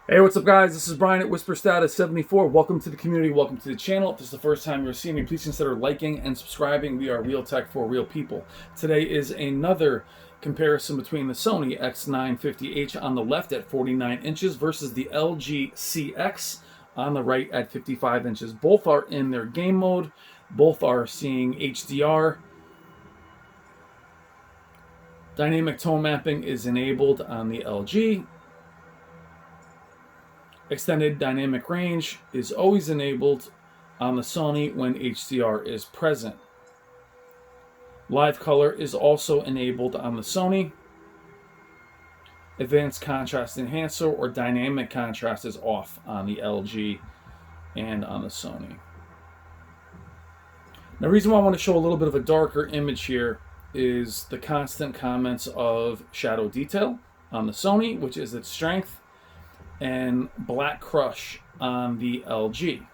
Hey, what's up guys? This is Brian at Whisper Status 74. Welcome to the community, welcome to the channel. If this is the first time you're seeing me, please consider liking and subscribing. We are real tech for real people. Today is another comparison between the Sony X950H on the left at 49 inches versus the LG CX on the right at 55 inches. Both are in their game mode. Both are seeing HDR. Dynamic tone mapping is enabled on the LG. Extended dynamic range is always enabled on the Sony when HDR is present. Live color is also enabled on the Sony. Advanced contrast enhancer or dynamic contrast is off on the LG and on the Sony. Now, the reason why I want to show a little bit of a darker image here is the constant comments of shadow detail on the Sony, which is its strength, and black crush on the LG.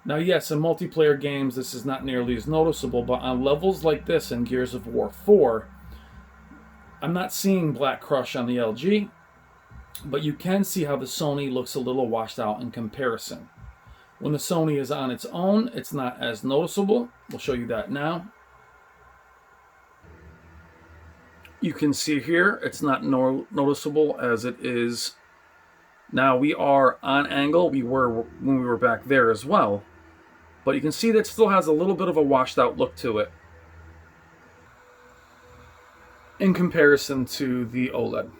Now, yes, in multiplayer games this is not nearly as noticeable, but on levels like this in Gears of War 4, I'm not seeing black crush on the LG, but you can see how the Sony looks a little washed out in comparison. When the Sony is on its own, it's not as noticeable. We'll show you that now. You can see here it's not noticeable as it is. Now we are on angle. We were when we were back there as well. But you can see that it still has a little bit of a washed out look to it in comparison to the OLED.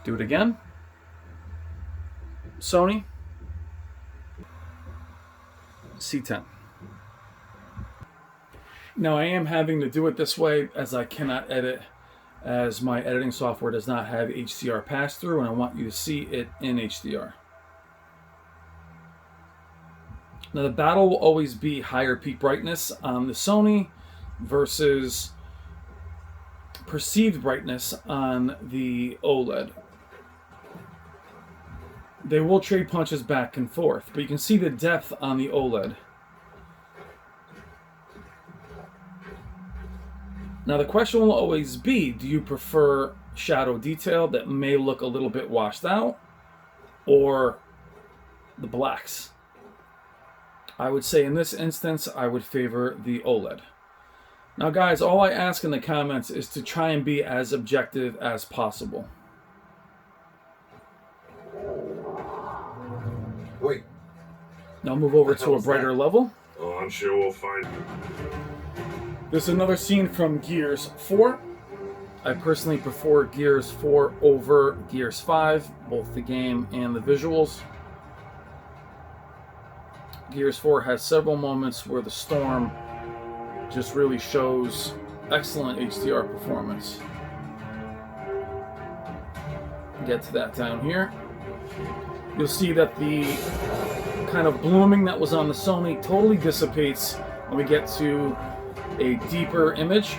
Do it again. Sony C10. Now I am having to do it this way as I cannot edit, as my editing software does not have HDR pass-through, and I want you to see it in HDR. Now the battle will always be higher peak brightness on the Sony versus perceived brightness on the OLED. They will trade punches back and forth, but you can see the depth on the OLED. Now the question will always be, do you prefer shadow detail that may look a little bit washed out, or the blacks? I would say in this instance, I would favor the OLED. Now guys, all I ask in the comments is to try and be as objective as possible. Wait. Now move over to a brighter level. Oh, I'm sure we'll find. This is another scene from Gears 4. I personally prefer Gears 4 over Gears 5, both the game and the visuals. Gears 4 has several moments where the storm just really shows excellent HDR performance. Get to that down here. You'll see that the kind of blooming that was on the Sony totally dissipates when we get to a deeper image,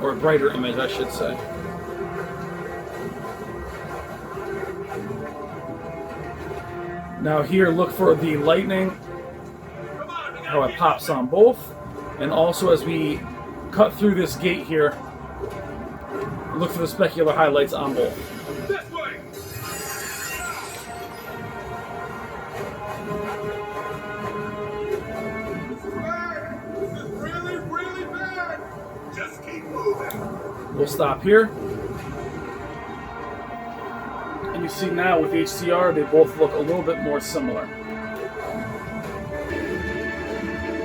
or a brighter image, I should say. Now here, look for the lightning, how it pops on both, and also as we cut through this gate here, look for the specular highlights on both. We'll stop here. And you see now with HDR, they both look a little bit more similar.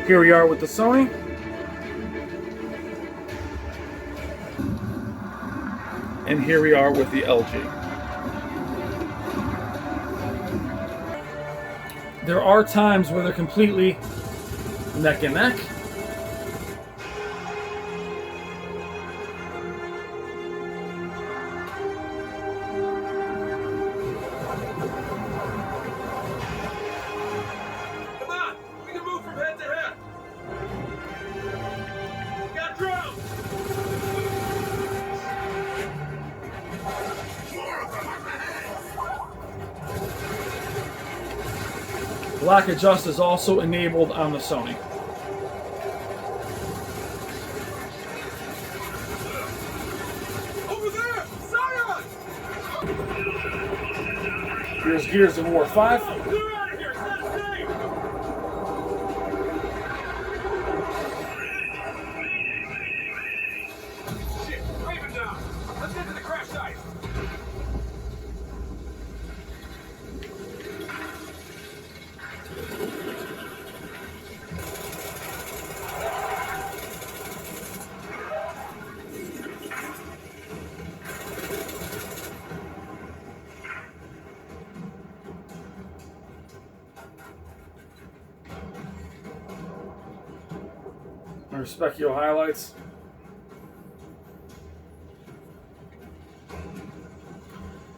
Here we are with the Sony. And here we are with the LG. There are times where they're completely neck and neck. Black adjust is also enabled on the Sony. Over there! Zion! Here's Gears of War 5. Clear out of here! It's not safe! Shit! Raven down! Let's get to the crash site! I respect your highlights.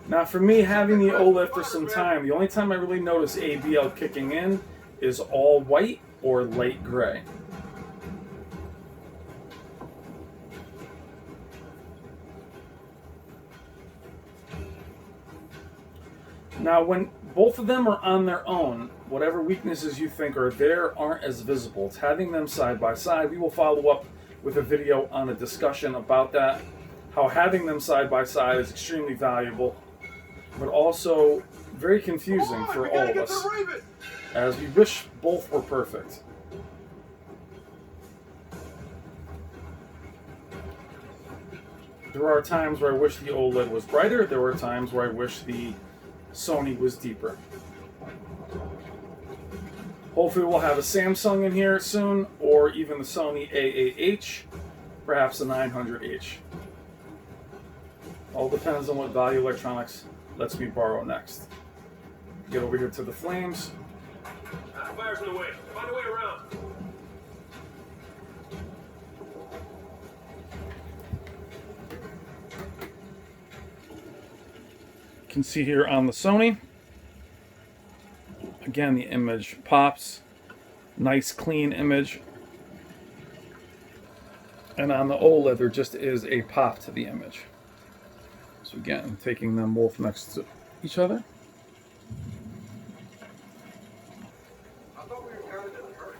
Now for me, having the OLED for some time, the only time I really notice ABL kicking in is all white or light gray. Now when both of them are on their own, whatever weaknesses you think are there aren't as visible. It's having them side by side. We will follow up with a video on a discussion about that, how having them side by side is extremely valuable, but also very confusing for all of us, as we wish both were perfect. There are times where I wish the OLED was brighter. There were times where I wish the Sony was deeper. Hopefully we'll have a Samsung in here soon, or even the Sony A8H, perhaps the 900H. All depends on what Value Electronics lets me borrow next. Get over here to the flames. Fire's in the way. Find a way around. You can see here on the Sony, again, the image pops. Nice, clean image. And on the OLED, there just is a pop to the image. So again, I'm taking them both next to each other. I thought we were counted in a hurry.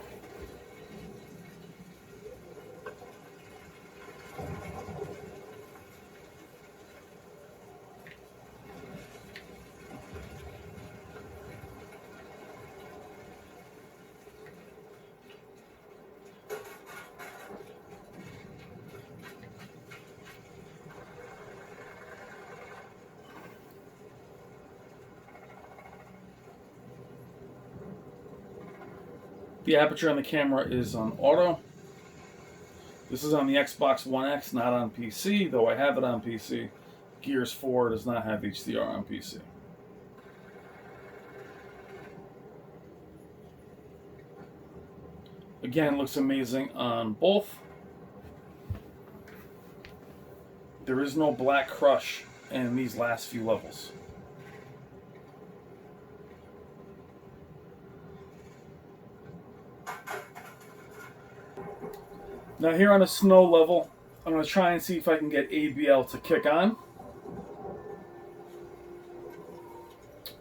The aperture on the camera is on auto. This is on the Xbox One X, not on PC, though I have it on PC. Gears 4 does not have HDR on PC. Again, looks amazing on both. There is no black crush in these last few levels. Now here on a snow level, I'm going to try and see if I can get ABL to kick on.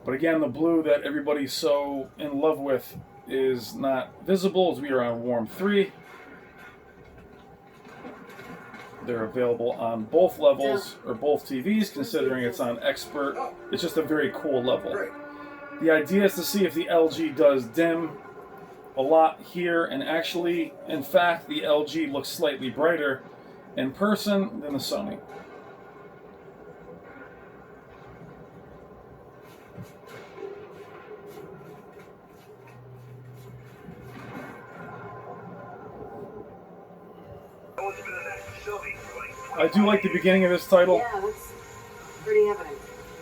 But again, the blue that everybody's so in love with is not visible as we are on Warm 3. They're available on both levels, or both TVs, considering it's on Expert. It's just a very cool level. The idea is to see if the LG does dim a lot here, and actually, in fact, the LG looks slightly brighter in person than the Sony. I do like the beginning of this title. Yeah, that's pretty evident.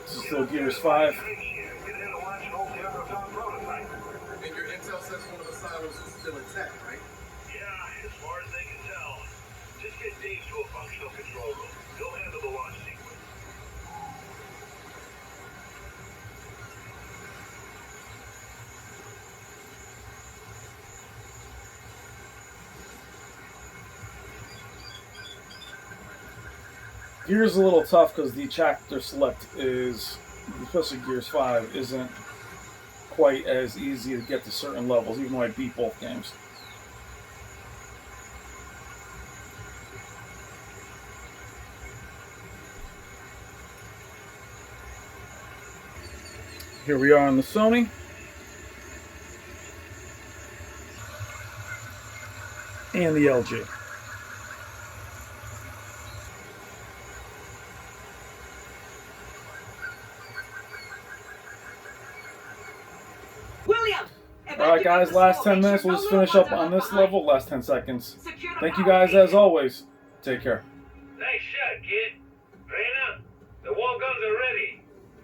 This is still Gears 5. And your intel says one of the silos is still intact, right? Yeah, as far as they can tell. Just get Dave to a functional control room. He'll handle the launch sequence. Gears is a little tough because the chapter select is, especially Gears 5, isn't quite as easy to get to certain levels, even though I beat both games. Here we are on the Sony. And the LG. William! Alright guys, last 10 minutes, we'll just finish up on this level, last 10 seconds. Thank you guys as always. Take care. Nice shot, kid. Reina, the wall guns are ready.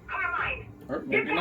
Carmine! Or maybe not.